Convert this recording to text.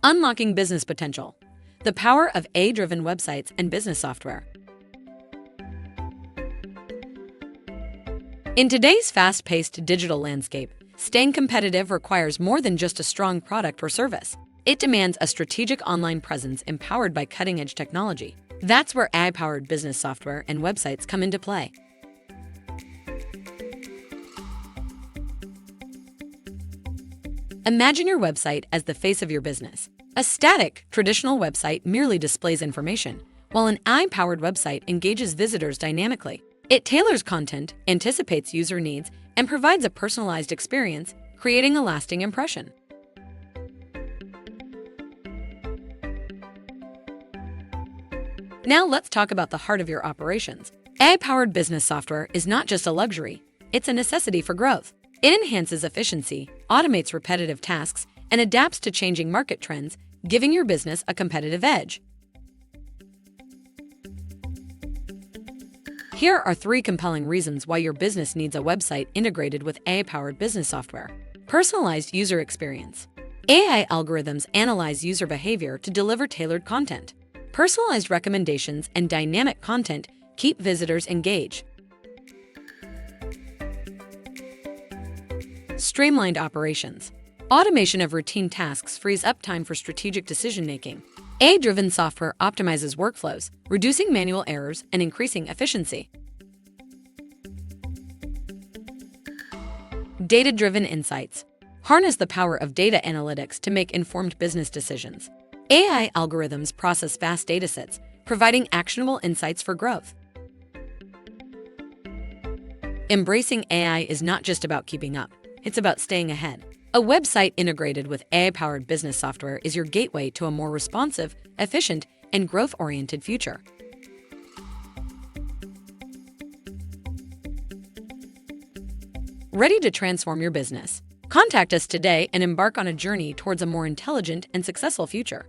Unlocking business potential. The power of AI-driven websites and business software. In today's fast-paced digital landscape, staying competitive requires more than just a strong product or service. It demands a strategic online presence empowered by cutting-edge technology. That's where AI-powered business software and websites come into play. Imagine your website as the face of your business. A static, traditional website merely displays information, while an AI-powered website engages visitors dynamically. It tailors content, anticipates user needs, and provides a personalized experience, creating a lasting impression. Now let's talk about the heart of your operations. AI-powered business software is not just a luxury, it's a necessity for growth. It enhances efficiency, automates repetitive tasks, and adapts to changing market trends, giving your business a competitive edge. Here are 3 compelling reasons why your business needs a website integrated with AI-powered business software. Personalized user experience. AI algorithms analyze user behavior to deliver tailored content. Personalized recommendations and dynamic content keep visitors engaged. Streamlined operations. Automation of routine tasks frees up time for strategic decision-making. AI-driven software optimizes workflows, reducing manual errors and increasing efficiency. Data-driven insights. Harness the power of data analytics to make informed business decisions. AI algorithms process vast datasets, providing actionable insights for growth. Embracing AI is not just about keeping up, it's about staying ahead. A website integrated with AI-powered business software is your gateway to a more responsive, efficient, and growth-oriented future. Ready to transform your business? Contact us today and embark on a journey towards a more intelligent and successful future.